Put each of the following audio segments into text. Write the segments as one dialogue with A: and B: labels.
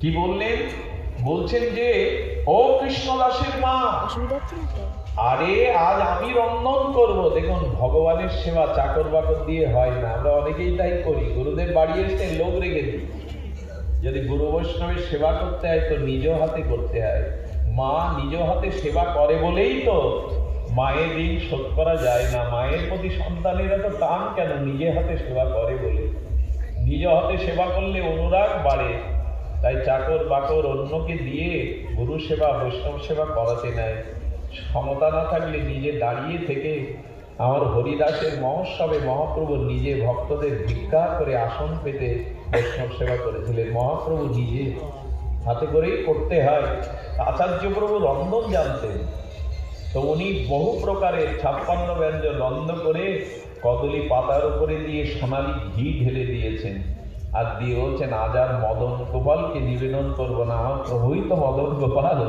A: কি বললেন? বলছেন যে ও কৃষ্ণদাসের মা, আরে আজ আমি রন্ধন করব। দেখুন, ভগবানের সেবা চাকর বাকর দিয়ে হয় না। আমরা অনেকেই তাই করি, গুরুদেব বাড়ি এসে লোক রেখে দিই। যদি গুরু বৈষ্ণবের সেবা করতে হয় তো নিজ হাতে করতে হয়। মা নিজ হাতে সেবা করে বলেই তো মায়ের ঋণ শোধ করা যায় না। মায়ের প্রতি সন্তানের এত টান কেন? নিজে হাতে সেবা করে বলে। নিজ হাতে সেবা করলে অনুরাগ বাড়ে। তাই চাকর বাকর অন্যকে দিয়ে গুরু সেবা বৈষ্ণব সেবা করাতে নেয়। ক্ষমতা না থাকলে নিজে দাঁড়িয়ে থেকে আমার হরিদাসের মহোৎসবে মহাপ্রভু নিজে ভক্তদের ভিক্ষা করে আসন পেতে বৈষ্ণব সেবা করেছিলেন। মহাপ্রভু নিজে হাতে করেই করতে হয়। আচার্য প্রভু রন্ধন জানতেন, তো উনি বহু প্রকারের 56 ব্যঞ্জন রন্ধ করে কদলী পাতার উপরে দিয়ে সোনালি ঘি ঢেলে দিয়েছেন। আর দিয়ে বলছেন, আজ আর মদন গোপালকে নিবেদন করবো না, আমার প্রভুই তো মদন গোপাল,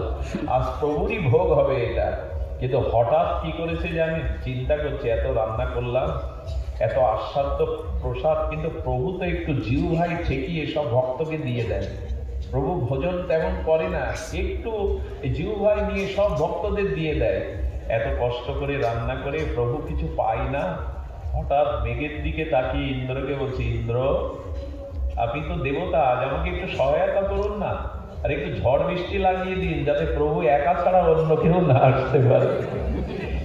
A: আজ প্রভুরই ভোগ হবে এটা। কিন্তু হঠাৎ কি করেছে জানেন? চিন্তা করছে, এত রান্না করলাম, এত আস্বাদ্য প্রসাদ, কিন্তু প্রভু তো একটু জিউ ভাই ঠেকিয়ে সব ভক্তকে দিয়ে দেন। প্রভু ভোজন তেমন করে না, একটু জিউ ভাই নিয়ে সব ভক্তদের দিয়ে দেয়। এত কষ্ট করে রান্না করে প্রভু কিছু পায় না। হঠাৎ মেঘের দিকে তাকিয়ে ইন্দ্রকে বলছে, ইন্দ্র আপনি তো দেবতা, আজ আমাকে একটু সহায়তা করুন না, আর একটু ঝড় বৃষ্টি লাগিয়ে দিন, যাতে প্রভু একা ছাড়া অন্য কেউ না আসতে পারে।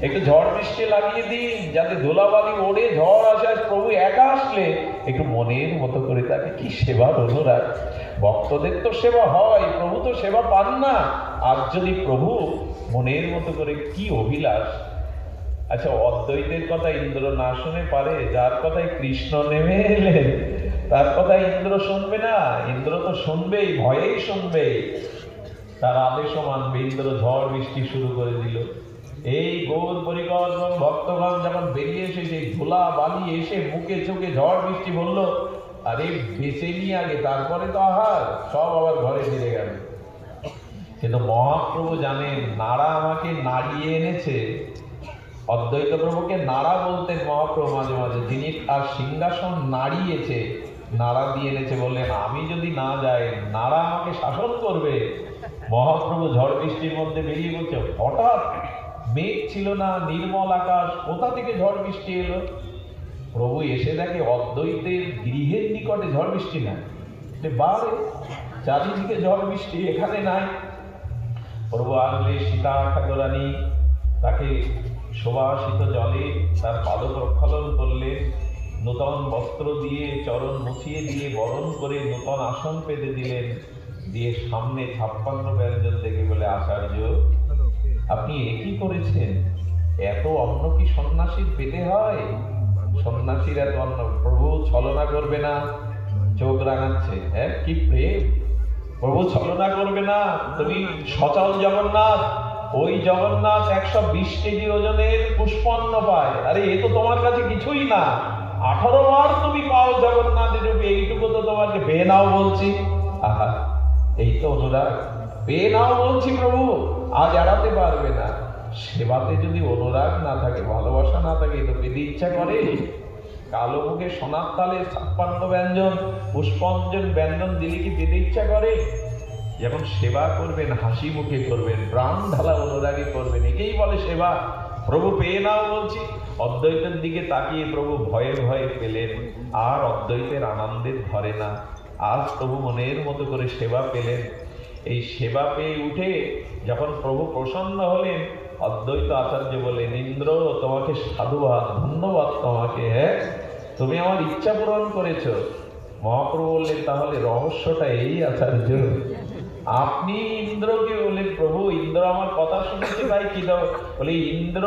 A: একটু ঝড় বৃষ্টি লাগিয়ে দিন, যাতে ধুলাবালি ওড়ে ঝড় আসে, প্রভু একা আসলে একটু মনের মতো করে তাকে। কি সেবার অনুরাগ! ভক্তদের তো সেবা হয়, প্রভু তো সেবা পান না। আর যদি প্রভু মনের মতো করে, কি অভিলাষ! আচ্ছা, অদ্বৈতের কথা ইন্দ্র না শুনে পারে? যার কথায় কৃষ্ণ নেমে এলেন তার কথা ইন্দ্র শুনবে না? ইন্দ্র তো শুনবেই, ভয়েই শুনবেই, তার আদেশও মানবে। ইন্দ্র ঝড় বৃষ্টি শুরু করে দিল। এই গৌর পরিকর ভক্তগণ যখন বেরিয়ে এসে সেই ধুলা বালি এসে মুখে চোখে ঝড় বৃষ্টি বলল, আরে বেঁচে নিয়ে আগে, তারপরে তো আহার, সব আবার ঘরে ফিরে গেল। কিন্তু মহাপ্রভু জানেন, নাড়া আমাকে নাড়িয়ে এনেছে। অদ্বৈত প্রভুকে নাড়া বলতেন মহাপ্রভু মাঝে মাঝে, যিনি তার সিংহাসন নাড়িয়েছে, নাড়া দিয়ে এনেছে। বললেন, আমি যদি না যাই নাড়া আমাকে শাসন করবে। মহাপ্রভু ঝড় বৃষ্টির মধ্যে বেরিয়ে বলছে, হঠাৎ মেঘ ছিল না, নির্মল আকাশ, কোথা থেকে ঝড় বৃষ্টি এলো? প্রভু এসে দেখে অদ্বৈতের গৃহের নিকটে ঝড় বৃষ্টি নাই। বারে চারিদিকে ঝড় বৃষ্টি, এখানে নাই। প্রভু আসলে সীতা ঠাকুরানী তাকে সুবাসিত জলে তার পাদ প্রক্ষালন করলেন, নূতন বস্ত্র দিয়ে চরণ মুছিয়ে দিয়ে বরণ করে নূতন আসন পেতে দিলেন, দিয়ে সামনে 56 ব্যঞ্জন দেখে বলে, আচার্য আপনি একই করেছেন? এত অন্ন কি সন্ন্যাসীর পেতে হয়? সন্ন্যাসীর এত অন্ন! প্রভু ছলনা করবে না, চোখ রাঙাচ্ছে। হ্যাঁ, কি প্রেম! প্রভু ছলনা করবে না। তুমি সচল জগন্নাথ, ওই জগন্নাথ 120 কেজি ওজনের পুষ্পন্ন পায়। আরে এ তো তোমার কাছে কিছুই না। 18 বার তুমি পাও জগন্নাথের রূপে, এইটুকু তো তোমাকে পেয়ে নাও বলছি। আহা, এই তো অনুরাগ! পেয়ে নাও বলছি প্রভু, আজ এড়াতে পারবে না। সেবাতে যদি অনুরাগ না থাকে, ভালোবাসা না থাকে, তো পেতে ইচ্ছা করে? কালো মুখে সোনার তালে 56 ব্যঞ্জন পুষ্পাঞ্জন ব্যঞ্জন দিলে কি পেতে ইচ্ছা করে? যখন সেবা করবেন হাসি মুখে করবেন, প্রাণ ঢালা অনুরাগে করবেন, একেই বলে সেবা। প্রভু পেয়ে নাও বলছি। অদ্বৈতের দিকে তাকিয়ে প্রভু ভয়ে ভয়ে পেলেন, আর অদ্বৈতের আনন্দের ধরে না। আজ প্রভু মনের মতো করে সেবা পেলেন। এই সেবা পেয়ে উঠে যখন প্রভু প্রসন্ন হলেন, অদ্বৈত আচার্য বলেন, ইন্দ্র তোমাকে সাধুবাদ, ধন্যবাদ তোমাকে। হ্যাঁ, তুমি আমার ইচ্ছা পূরণ করেছ। মহাপ্রভু বললেন, তাহলে রহস্যটা এই আচার্য। আপনি ইন্দ্রকে বললেন, প্রভু ইন্দ্র আমার কথা শুনেছে, তাই কি দাও? বলে, ইন্দ্র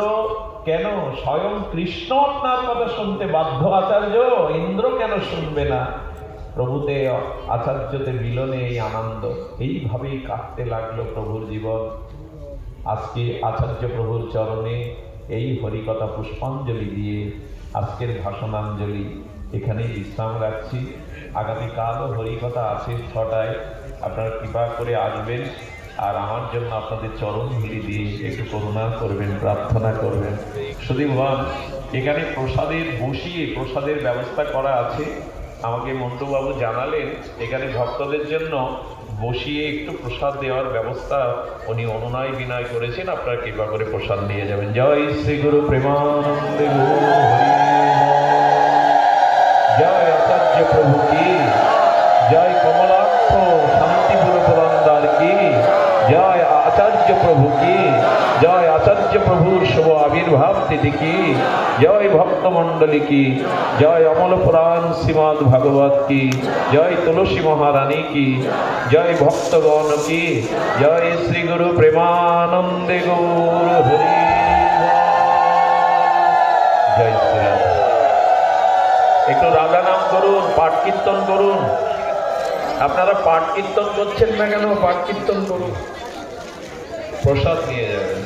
A: কেন, স্বয়ং কৃষ্ণ আপনার কথা শুনতে বাধ্য আচার্য, ইন্দ্র কেন শুনবে না? প্রভুতে আচার্যতে মিলনে এই আনন্দ। এইভাবেই কাটতে লাগলো প্রভুর জীবন। আজকে আচার্য প্রভুর চরণে এই হরিকথা পুষ্পাঞ্জলি দিয়ে আজকের ভাষণাঞ্জলি এখানেই বিশ্রাম রাখছি। আগামীকালও হরিকথা আছে 6টায়। আপনারা কৃপা করে আসবেন, আর আমার জন্য আপনাদের চরণ ধুলি দিয়ে একটু করুণা করবেন, প্রার্থনা করবেন। সুধীভান, এখানে প্রসাদের বসিয়ে প্রসাদের ব্যবস্থা করা আছে। আমাকে মন্টুবাবু জানালেন এখানে ভক্তদের জন্য বসিয়ে একটু প্রসাদ দেওয়ার ব্যবস্থা উনি অনুনয় বিনয় করেছেন, আপনারা কৃপা করে প্রসাদ নিয়ে যাবেন। জয় শ্রী গুরু প্রেমানন্দে গুরু হরি, জয় আচার্য প্রভু কি, জয় কমলাক্ষ শান্তিপুর প্রদানদার কি, জয় আচার্য প্রভু কি, জয় আচার্য প্রভুর শুভ আবির্ভাব তিথি কি, জয় ভক্তমণ্ডলী কি, জয় অমল পুরাণ শ্রীমদ্ ভাগবত কি, জয় তুলসী মহারানী কি, জয় ভক্তগণ কি, জয় শ্রী গুরু প্রেমানন্দে গৌর হরি, জয় শ্রীরাম। একটু রাধা নাম করুন, পাঠ কীর্তন করুন। আপনারা পাঠ কীর্তন করছেন না কেন? পাঠ কীর্তন করুন, প্রসাদ নিয়ে যাবেন।